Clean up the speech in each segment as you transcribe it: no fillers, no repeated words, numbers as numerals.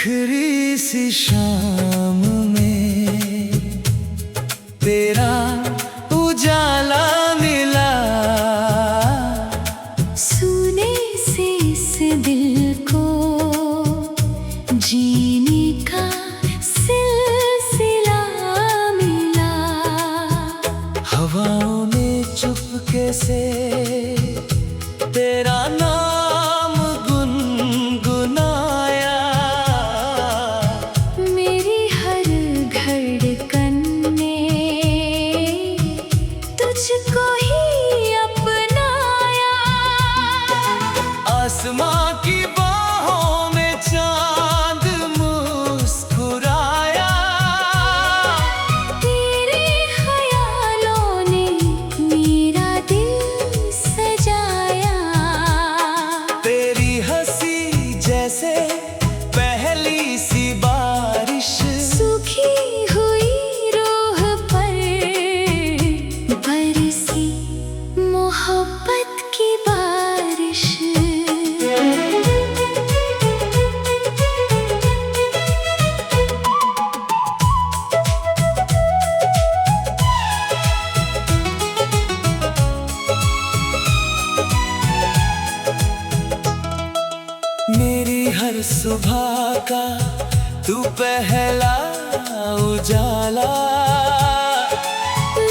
आखिरी सी शाम में तेरा उजाला मिला। सुने से इस दिल को जीने का सिलसिला मिला। हवाओं ने चुपके से तेरा नाम गुनगुनाया। मेरी हर धड़कन ने तुझको ही अपनाया। आसमां की बाहों में चांद मुस्कुराया। तेरे ख्यालों ने मेरा दिल सजाया। तेरी हंसी जैसे पहली सी बारिश, सूखी हुई रूह पर बरसी मोहब्बत की बारिश। मेरी हर सुबह का तू पहला उजाला।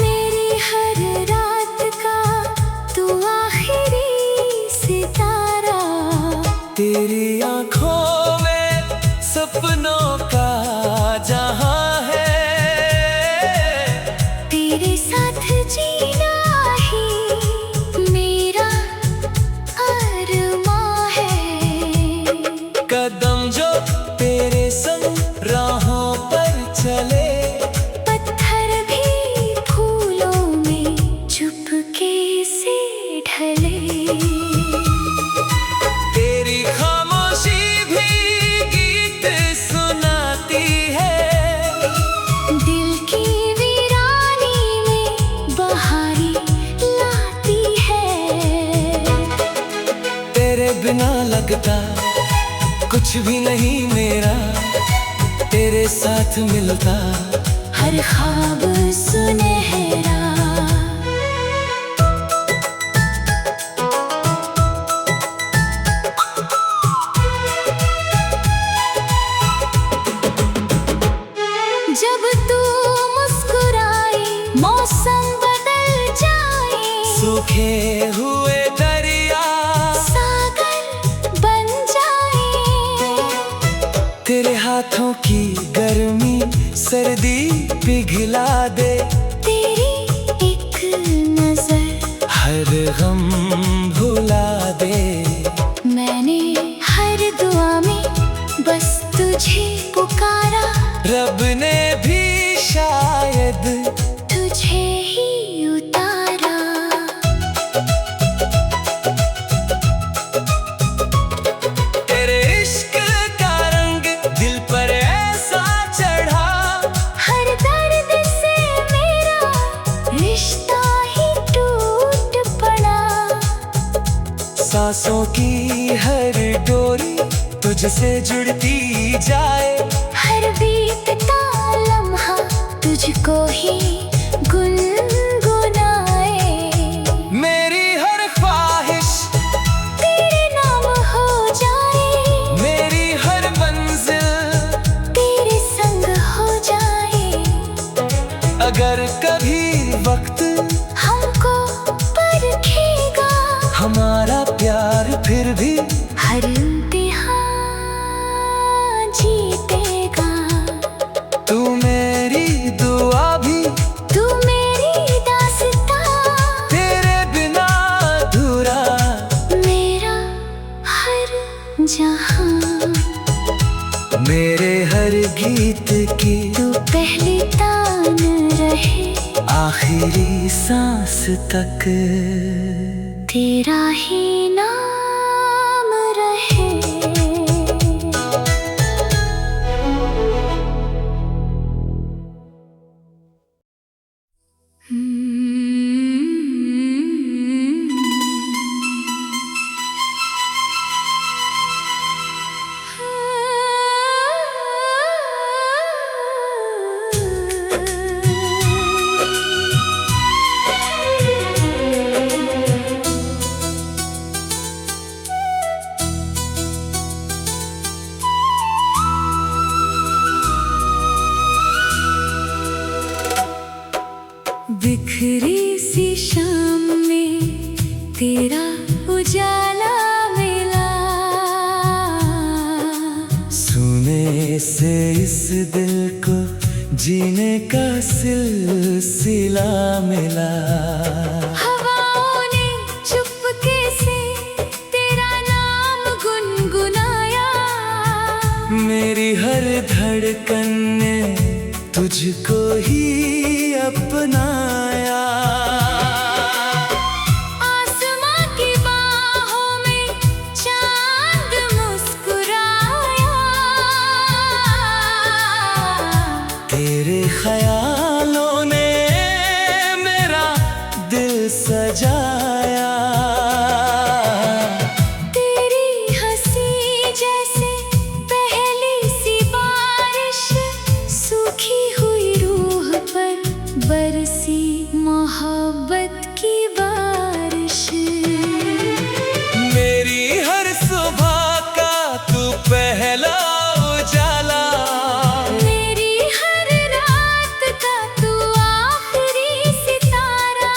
मेरी हर रात का तू आखिरी सितारा। तेरी आंखों में सपनों का जहां है। तेरे साथ जीना ही मेरा अरमां है। कदम जो तेरे संग राहों पर चले, पत्थर भी फूलों में चुपके से ढले। तेरी खामोशी भी गीत सुनाती है। दिल की वीरानी में बहारी लाती है। तेरे बिना लगता कुछ भी नहीं मेरा, तेरे साथ मिलता हर ख्वाब सुनहरा। जब तू मुस्कुराए मौसम बदल जाए। सूखे हुए दरिया सागर बन जाए। तेरे हाथों की गर्मी सर्दी पिघला दे। तेरी एक नजर हर गम भुला दे। मैंने हर दुआ में बस तुझे पुकारा। रब ने भी शायद तुझे ही उतारा। तेरे इश्क का रंग दिल पर ऐसा चढ़ा। हर दर्द से मेरा रिश्ता ही टूट पड़ा। सांसों की हर डोरी तुझसे जुड़ती जाए। हर बीतता लम्हा तुझको ही गुनगुनाए। मेरी हर ख्वाहिश तेरे नाम हो जाए। मेरी हर मंजिल तेरे संग हो जाए। अगर कभी वक्त हमको परखेगा हमारा प्यार, फिर भी हर इम्तिहान जीतेगा। तू मेरी दुआ भी, तू मेरी दास्तां। तेरे बिना अधूरा मेरा हर जहां। मेरे हर गीत की तू पहली तान रहे। आखिरी सांस तक तेरा ही नाम रहे। तेरा उजाला मिला। सुने से इस दिल को जीने का सिलसिला मिला। हवाओं ने चुपके से तेरा नाम गुनगुनाया। मेरी हर धड़कन ने तुझको ही अपनाया। आसमां की बाहों में चांद मुस्कुराया। तेरे ख्यालों ने मेरा दिल सजाया। तेरी हंसी जैसे पहली सी बारिश, सूखी हुई रूह पर बरसी मोहब्बत की बारिश। मेरी हर सुबह का तू पहला उजाला। मेरी हर रात का तू आखिरी सितारा।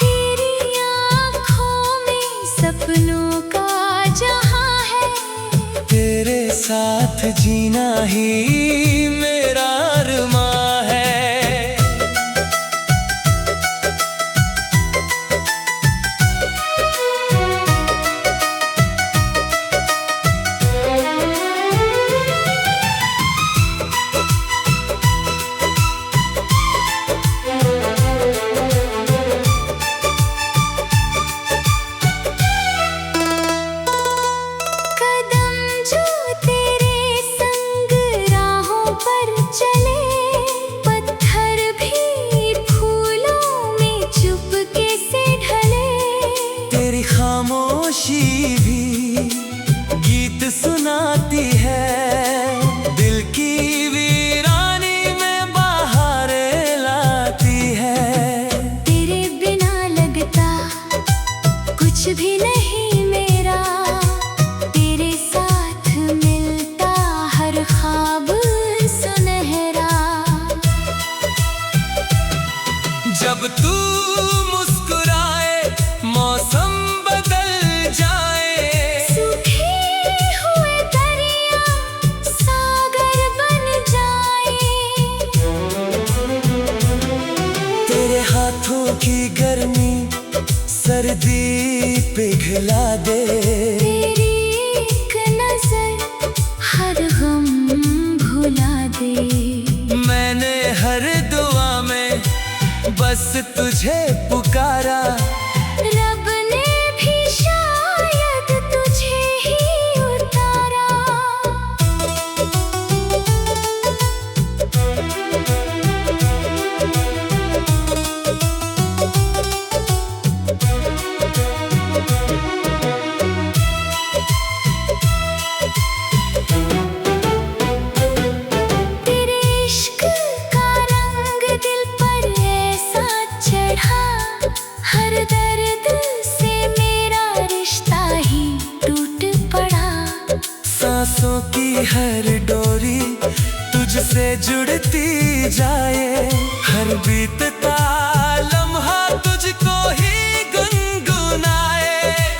तेरी आँखों में सपनों का जहां है। तेरे साथ जीना ही मेरा अरमां है। कदम जो तेरे संग राहों पर चले, पत्थर भी फूलों में चुपके से ढले। तेरी खामोशी भी गीत सुनाती है। दिल की वीरानी में बहारें लाती है। तेरे बिना लगता कुछ भी नहीं मेरा। तेरे साथ मिलता हर ख्वाब सुनहरा। जब तू मुस्कुराए मौसम बदल जाए। सूखे हुए दरिया सागर बन जाए। तेरे हाथों की गर्मी सर्दी पिघला दे। तेरी एक नजर हर गम भुला दे। मैंने हर दुआ में बस तुझे पुकारा। रब ने भी शायद तुझे ही उतारा। तेरे इश्क का रंग दिल पर ऐसा चढ़ा। हर दर्द से मेरा रिश्ता ही टूट पड़ा। सांसों की हर डोरी तुझसे जुड़ती जाए। हर बीतता लम्हा तुझको ही गुनगुनाए।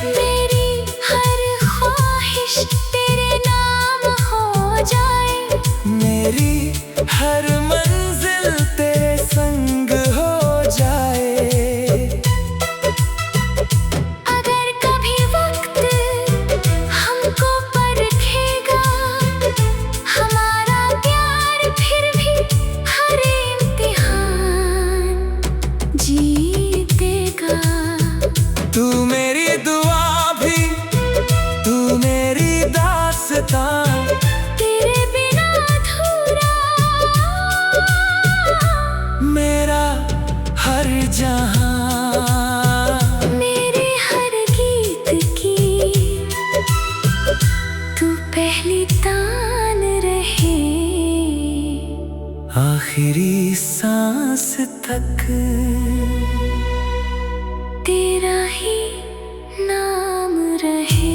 मेरी हर ख्वाहिश तेरे नाम हो जाए। मेरी हर मंजिल तेरे संग हो जाए। अगर कभी वक्त हमको परखेगा, हमारा प्यार फिर भी हर इम्तिहान जीतेगा। तू मेरी दुआ भी, तू मेरी दास्तां। तेरे बिना अधूरा मेरा हर जहां। मेरे हर गीत की तू पहली तान रहे। आखिरी सांस तक तेरा ही नाम रहे।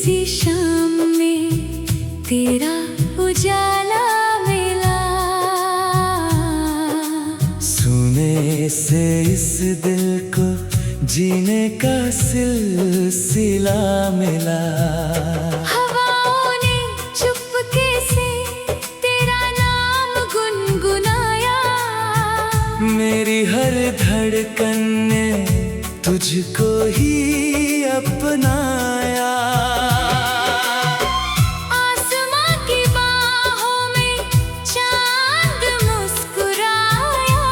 सी शाम में तेरा उजाला मिला। सुने से इस दिल को जीने का सिलसिला मिला। हवाओं ने चुपके से तेरा नाम गुनगुनाया। मेरी हर धड़कन ने तुझको ही अपनाया। आसमां की बाहों में चांद मुस्कुराया।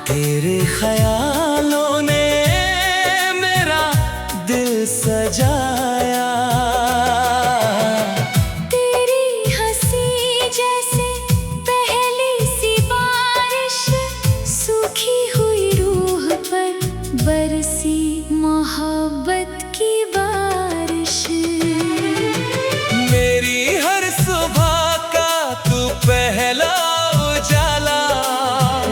तेरे ख्यालों ने मेरा दिल सजाया। तेरी हंसी जैसे पहली सी बारिश, सूखी हुई रूह पर बरसी मोहब्बत की बारिश। मेरी हर सुबह का तू पहला उजाला।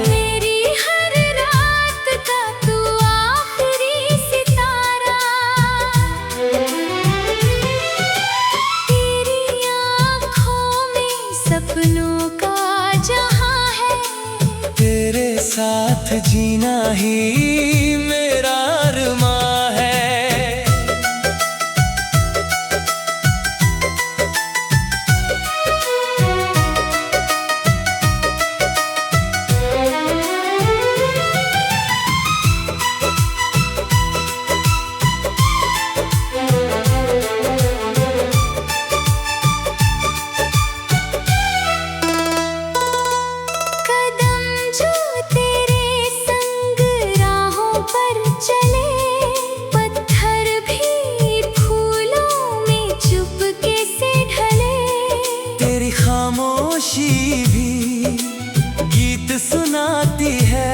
मेरी हर रात का तू आखिरी सितारा। तेरी आँखों में सपनों का जहां है। तेरे साथ जीना ही मेरा अरमां है। कदम जो तेरे संग राहों पर चले, पत्थर भी फूलों में चुपके से ढले। तेरी खामोशी भी गीत सुनाती है।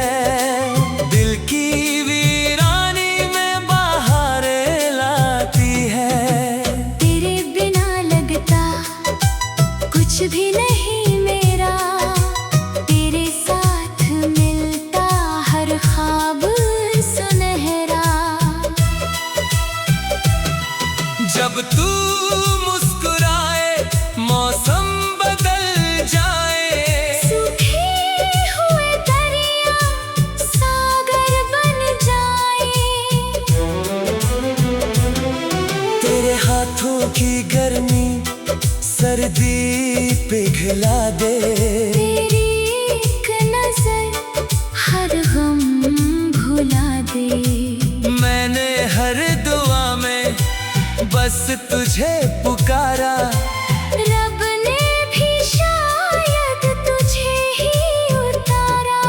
दिल की वीरानी में बहारें लाती है। तेरे बिना लगता कुछ भी नहीं मेरा। तेरे साथ मिलता हर ख्वाब सुनहरा। जब तू मुस्कुराए मौसम बदल जाए। सूखे हुए दरिया सागर बन जाए। तेरे हाथों की गर्मी सर्दी पिघला दे। तेरी एक नजर हर गम भुला दे। मैंने हर दुआ में बस तुझे पुकारा। रब ने भी शायद तुझे ही उतारा।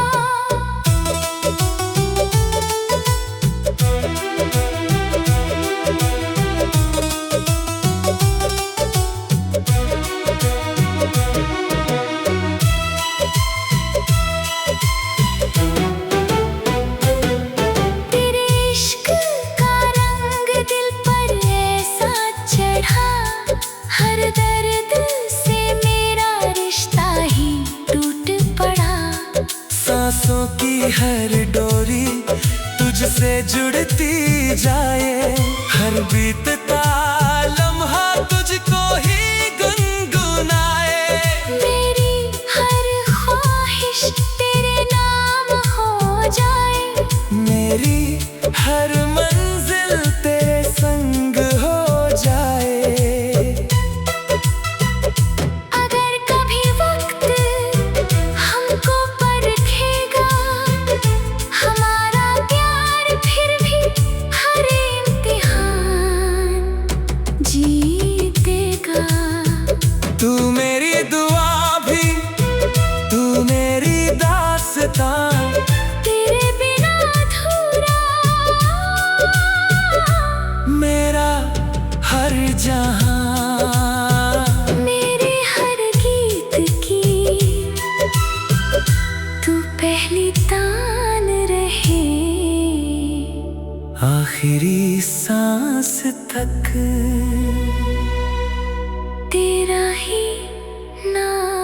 तेरे इश्क का रंग दिल पर ऐसा चढ़ा। हर दर्द से मेरा रिश्ता ही टूट पड़ा। सांसों की हर डोरी तुझसे जुड़ती जाए। हर बीतता लम्हा तुझको ही गुनगुनाए। मेरी हर ख्वाहिश तेरे नाम हो जाए। मेरी हर मंजिल तेरे संग हो जाए। अगर कभी वक्त हमको परखेगा, हमारा प्यार फिर भी हर इम्तिहान जीतेगा। तू मेरी दुआ भी, तू मेरी दास्तां। तेरे बिना अधूरा मेरा हर जहां। मेरे हर गीत की तू पहली तान रहे। आखिरी सांस तक तेरा ही नाम